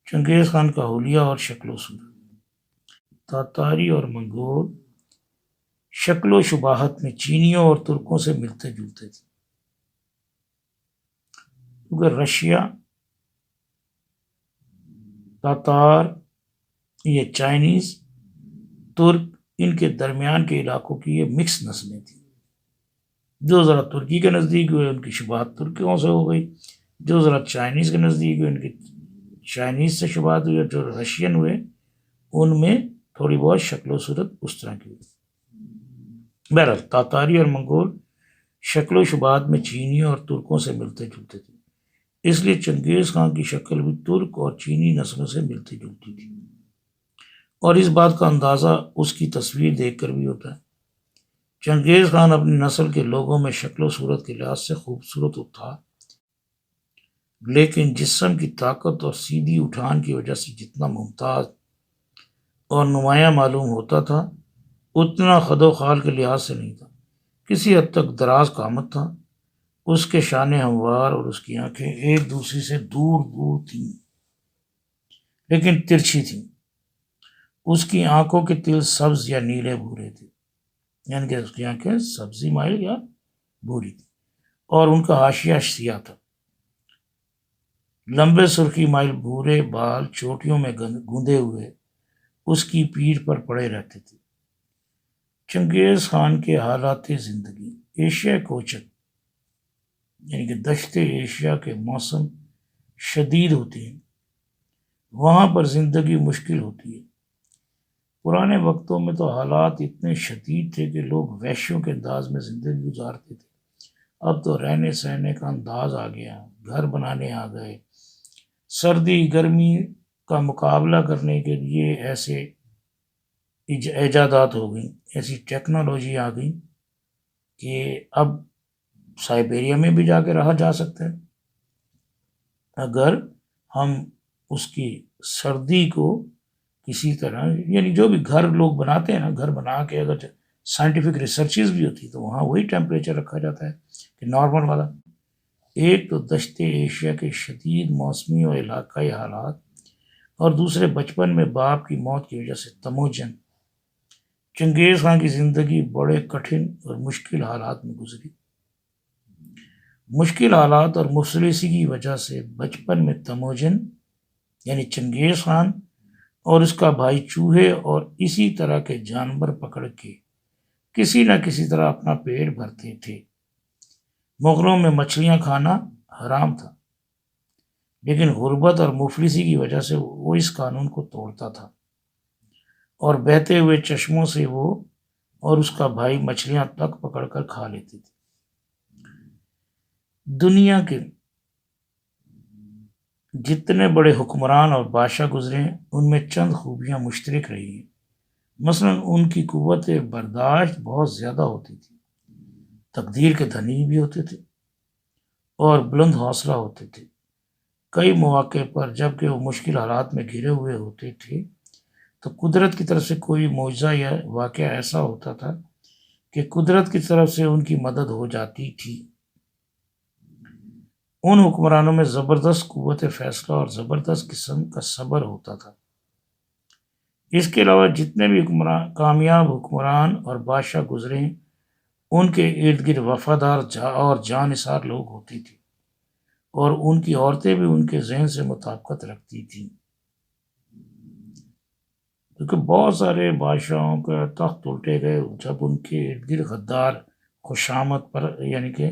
چنگیز خان کا حلیہ اور شکل و صورت۔ تاتاری اور منگول شکل و شباہت میں چینیوں اور ترکوں سے ملتے جلتے تھے، کیونکہ رشیا، تاتار، یہ چائنیز، ترک، ان کے درمیان کے علاقوں کی یہ مکس نسلیں تھیں۔ جو ذرا ترکی کے نزدیک ہوئے ان کی شباہت ترکیوں سے ہو گئی، جو ذرا چائنیز کے نزدیک ہوئے ان کی چائنیز سے شباہت ہوئی، اور جو رشین ہوئے ان میں تھوڑی بہت شکل و صورت اس طرح کی ہوئی۔ بہرحال تاتاری اور منگول شکل و شباہت میں چینیوں اور ترکوں سے ملتے جلتے تھے، اس لیے چنگیز خان کی شکل بھی ترک اور چینی نسلوں سے ملتی جلتی تھی، اور اس بات کا اندازہ اس کی تصویر دیکھ کر بھی ہوتا ہے۔ چنگیز خان اپنی نسل کے لوگوں میں شکل و صورت کے لحاظ سے خوبصورت تھا، لیکن جسم کی طاقت اور سیدھی اٹھان کی وجہ سے جتنا ممتاز اور نمایاں معلوم ہوتا تھا اتنا خد و خال کے لحاظ سے نہیں تھا۔ کسی حد تک دراز قامت تھا، اس کے شانے ہموار اور اس کی آنکھیں ایک دوسرے سے دور دور تھیں لیکن ترچھی تھیں۔ اس کی آنکھوں کے تل سبز یا نیلے بھورے تھے، یعنی کہ اس کی آنکھیں سبزی مائل یا بھوری تھی، اور ان کا حاشیہ سیاہ تھا۔ لمبے سرخی مائل بھورے بال چوٹیوں میں گوندے ہوئے اس کی پیٹھ پر پڑے رہتے تھے۔ چنگیز خان کے حالات زندگی۔ ایشیا کوچک، یعنی کہ دشت ایشیا کے موسم شدید ہوتے ہیں، وہاں پر زندگی مشکل ہوتی ہے۔ پرانے وقتوں میں تو حالات اتنے شدید تھے کہ لوگ وحشیوں کے انداز میں زندگی گزارتے تھے۔ اب تو رہنے سہنے کا انداز آ گیا، گھر بنانے آ گئے، سردی گرمی کا مقابلہ کرنے کے لیے ایسے ایجادات ہو گئیں، ایسی ٹیکنالوجی آ گئی کہ اب سائبیریا میں بھی جا کے رہا جا سکتا ہے اگر ہم اس کی سردی کو کسی طرح، یعنی جو بھی گھر لوگ بناتے ہیں نا، گھر بنا کے اگر سائنٹیفک ریسرچز بھی ہوتی تو وہاں وہی ٹیمپریچر رکھا جاتا ہے کہ نارمل والا۔ ایک تو دشت ایشیا کے شدید موسمی اور علاقائی حالات، اور دوسرے بچپن میں باپ کی موت کی وجہ سے تموجن۔ چنگیز خان کی زندگی بڑے کٹھن اور مشکل حالات میں گزری۔ مشکل حالات اور مفلسی کی وجہ سے بچپن میں تموجن یعنی چنگیز خان اور اس کا بھائی چوہے اور اسی طرح کے جانور پکڑ کے کسی نہ کسی طرح اپنا پیٹ بھرتے تھے۔ مغلوں میں مچھلیاں کھانا حرام تھا، لیکن غربت اور مفلسی کی وجہ سے وہ اس قانون کو توڑتا تھا، اور بہتے ہوئے چشموں سے وہ اور اس کا بھائی مچھلیاں تک پکڑ کر کھا لیتے تھے۔ دنیا کے جتنے بڑے حکمران اور بادشاہ گزرے ہیں ان میں چند خوبیاں مشترک رہی ہیں۔ مثلا ان کی قوت برداشت بہت زیادہ ہوتی تھی، تقدیر کے دھنی بھی ہوتے تھے اور بلند حوصلہ ہوتے تھے۔ کئی مواقع پر جب کہ وہ مشکل حالات میں گھرے ہوئے ہوتے تھے تو قدرت کی طرف سے کوئی معجزہ یا واقعہ ایسا ہوتا تھا کہ قدرت کی طرف سے ان کی مدد ہو جاتی تھی۔ ان حکمرانوں میں زبردست قوت فیصلہ اور زبردست قسم کا صبر ہوتا تھا۔ اس کے علاوہ جتنے بھی کامیاب حکمران اور بادشاہ گزرے ہیں ان کے ارد گرد وفادار اور جانثار لوگ ہوتے تھے، اور ان کی عورتیں بھی ان کے ذہن سے مطابقت رکھتی تھیں، کیونکہ بہت سارے بادشاہوں کا تخت الٹے گئے جب ان کے ارد گرد غدار، خوشامد پر یعنی کہ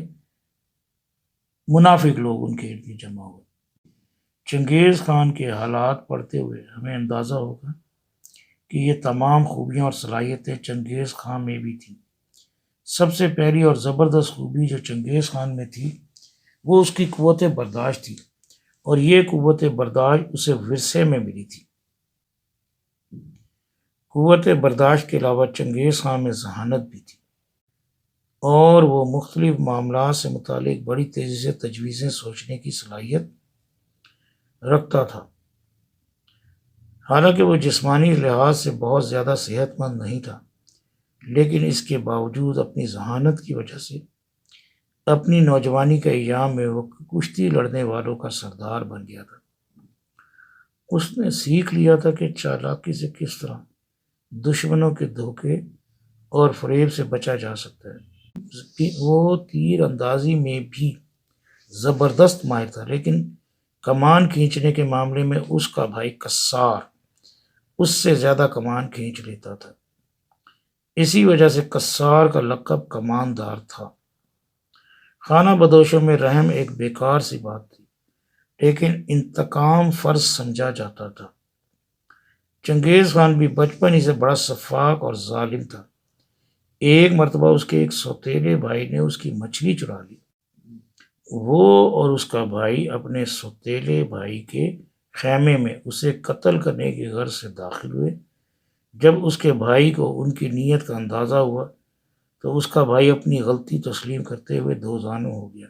منافق لوگ ان کے ارد گرد جمع ہوئے۔ چنگیز خان کے حالات پڑھتے ہوئے ہمیں اندازہ ہوگا کہ یہ تمام خوبیاں اور صلاحیتیں چنگیز خان میں بھی تھیں۔ سب سے پہلی اور زبردست خوبی جو چنگیز خان میں تھی وہ اس کی قوت برداشت تھی، اور یہ قوت برداشت اسے ورثے میں ملی تھی۔ قوت برداشت کے علاوہ چنگیز خان میں ذہانت بھی تھی، اور وہ مختلف معاملات سے متعلق بڑی تیزی سے تجویزیں سوچنے کی صلاحیت رکھتا تھا۔ حالانکہ وہ جسمانی لحاظ سے بہت زیادہ صحت مند نہیں تھا، لیکن اس کے باوجود اپنی ذہانت کی وجہ سے اپنی نوجوانی کے ایام میں وہ کشتی لڑنے والوں کا سردار بن گیا تھا، اس نے سیکھ لیا تھا کہ چالاکی سے کس طرح دشمنوں کے دھوکے اور فریب سے بچا جا سکتا ہے۔ وہ تیر اندازی میں بھی زبردست ماہر تھا، لیکن کمان کھینچنے کے معاملے میں اس کا بھائی کسار اس سے زیادہ کمان کھینچ لیتا تھا۔ اسی وجہ سے کسار کا لقب کماندار تھا۔ خانہ بدوشوں میں رحم ایک بیکار سی بات تھی، لیکن انتقام فرض سمجھا جاتا تھا۔ چنگیز خان بھی بچپن ہی سے بڑا شفاق اور ظالم تھا۔ ایک مرتبہ اس کے ایک سوتیلے بھائی نے اس کی مچھلی چرا لی۔ وہ اور اس کا بھائی اپنے سوتیلے بھائی کے خیمے میں اسے قتل کرنے کی غرض سے داخل ہوئے۔ جب اس کے بھائی کو ان کی نیت کا اندازہ ہوا تو اس کا بھائی اپنی غلطی تسلیم کرتے ہوئے دوزانوں ہو گیا،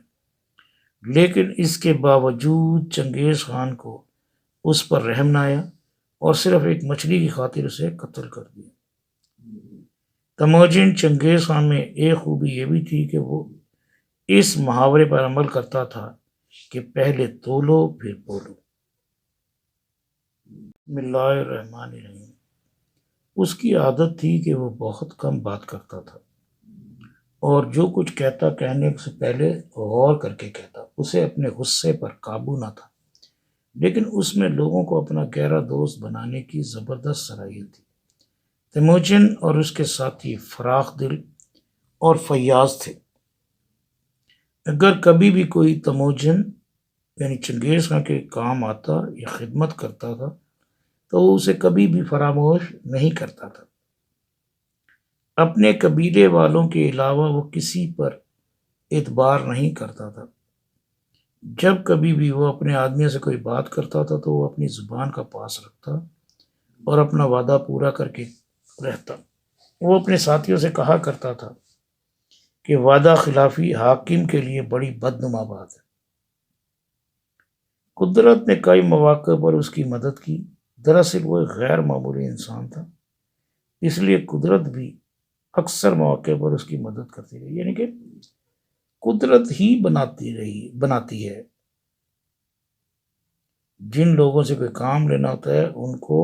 لیکن اس کے باوجود چنگیز خان کو اس پر رحم نہ آیا اور صرف ایک مچھلی کی خاطر اسے قتل کر دیا۔ تموجن چنگیز خان میں ایک خوبی یہ بھی تھی کہ وہ اس محاورے پر عمل کرتا تھا کہ پہلے تولو پھر بولو۔ بسم اللہ الرحمن الرحیم۔ اس کی عادت تھی کہ وہ بہت کم بات کرتا تھا اور جو کچھ کہنے سے پہلے غور کر کے کہتا۔ اسے اپنے غصے پر قابو نہ تھا، لیکن اس میں لوگوں کو اپنا گہرا دوست بنانے کی زبردست صلاحیت تھی۔ تیموجن اور اس کے ساتھی فراخ دل اور فیاض تھے۔ اگر کبھی بھی کوئی تیموجن یعنی چنگیز خان کے کام آتا یا خدمت کرتا تھا تو وہ اسے کبھی بھی فراموش نہیں کرتا تھا۔ اپنے قبیلے والوں کے علاوہ وہ کسی پر اعتبار نہیں کرتا تھا۔ جب کبھی بھی وہ اپنے آدمیوں سے کوئی بات کرتا تھا تو وہ اپنی زبان کا پاس رکھتا اور اپنا وعدہ پورا کر کے رہتا۔ وہ اپنے ساتھیوں سے کہا کرتا تھا کہ وعدہ خلافی حاکم کے لیے بڑی بدنما بات ہے۔ قدرت نے کئی مواقع پر اس کی مدد کی۔ دراصل وہ ایک غیر معمولی انسان تھا، اس لیے قدرت بھی اکثر مواقع پر اس کی مدد کرتی رہی، یعنی کہ قدرت ہی بناتی ہے۔ جن لوگوں سے کوئی کام لینا ہوتا ہے ان کو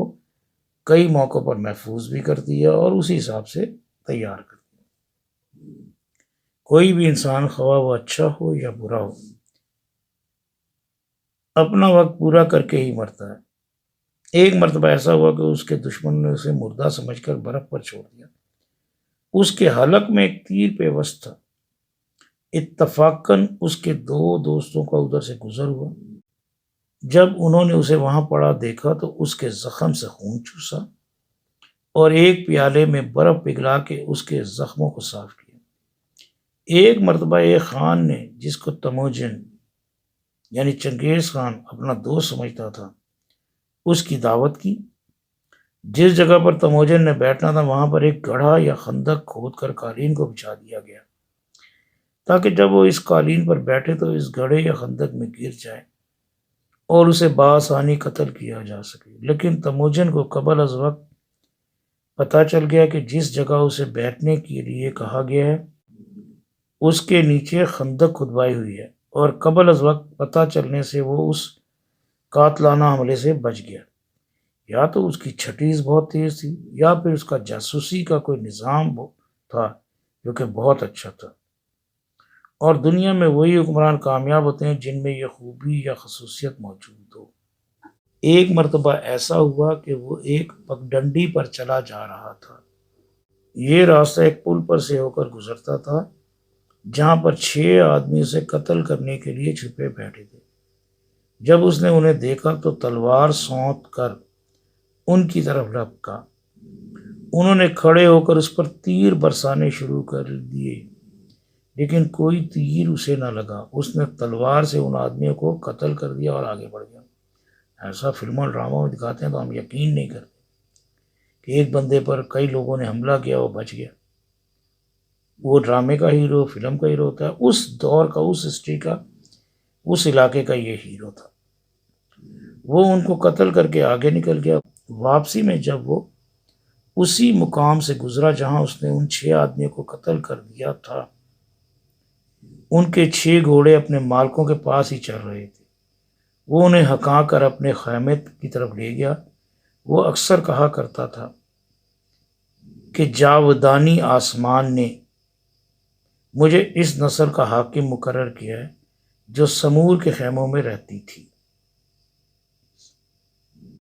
کئی موقعوں پر محفوظ بھی کرتی ہے اور اسی حساب سے تیار کرتی ہے۔ کوئی بھی انسان خواہ وہ اچھا ہو یا برا ہو، اپنا وقت پورا کر کے ہی مرتا ہے۔ ایک مرتبہ ایسا ہوا کہ اس کے دشمن نے اسے مردہ سمجھ کر برف پر چھوڑ دیا۔ اس کے حلق میں ایک تیر پیوست تھا۔ اتفاقاً اس کے دو دوستوں کا ادھر سے گزر ہوا۔ جب انہوں نے اسے وہاں پڑا دیکھا تو اس کے زخم سے خون چوسا اور ایک پیالے میں برف پگھلا کے اس کے زخموں کو صاف کیا۔ ایک مرتبہ ایک خان نے، جس کو تیموجن یعنی چنگیز خان اپنا دوست سمجھتا تھا، اس کی دعوت کی۔ جس جگہ پر تیموجن نے بیٹھنا تھا وہاں پر ایک گڑھا یا خندق کھود کر قالین کو بچھا دیا گیا تاکہ جب وہ اس قالین پر بیٹھے تو اس گڑھے یا خندق میں گر جائے اور اسے بآسانی قتل کیا جا سکے۔ لیکن تیموجن کو قبل از وقت پتہ چل گیا کہ جس جگہ اسے بیٹھنے کے لیے کہا گیا ہے اس کے نیچے خندق کھدوائی ہوئی ہے، اور قبل از وقت پتہ چلنے سے وہ اس قاتلانہ حملے سے بچ گیا۔ یا تو اس کی چھٹیز بہت تیز تھی یا پھر اس کا جاسوسی کا کوئی نظام تھا جو کہ بہت اچھا تھا، اور دنیا میں وہی حکمران کامیاب ہوتے ہیں جن میں یہ خوبی یا خصوصیت موجود ہو۔ ایک مرتبہ ایسا ہوا کہ وہ ایک پگڈنڈی پر چلا جا رہا تھا۔ یہ راستہ ایک پل پر سے ہو کر گزرتا تھا جہاں پر 6 آدمی اسے قتل کرنے کے لیے چھپے بیٹھے تھے۔ جب اس نے انہیں دیکھا تو تلوار سونت کر ان کی طرف لپکا۔ انہوں نے کھڑے ہو کر اس پر تیر برسانے شروع کر دیے، لیکن کوئی تیر اسے نہ لگا۔ اس نے تلوار سے ان آدمیوں کو قتل کر دیا اور آگے بڑھ گیا۔ ایسا فلم اور ڈراموں میں دکھاتے ہیں تو ہم یقین نہیں کرتے کہ ایک بندے پر کئی لوگوں نے حملہ کیا، وہ بچ گیا۔ وہ ڈرامے کا ہیرو، فلم کا ہیرو ہوتا ہے، اس دور کا، اس ہسٹری کا، اس علاقے کا یہ ہیرو تھا۔ وہ ان کو قتل کر کے آگے نکل گیا۔ واپسی میں جب وہ اسی مقام سے گزرا جہاں اس نے ان 6 آدمیوں کو قتل کر دیا تھا، ان کے 6 گھوڑے اپنے مالکوں کے پاس ہی چل رہے تھے۔ وہ انہیں ہکا کر اپنے خیمے کی طرف لے گیا۔ وہ اکثر کہا کرتا تھا کہ جاودانی آسمان نے مجھے اس نسل کا حاکم مقرر کیا ہے جو سمور کے خیموں میں رہتی تھی۔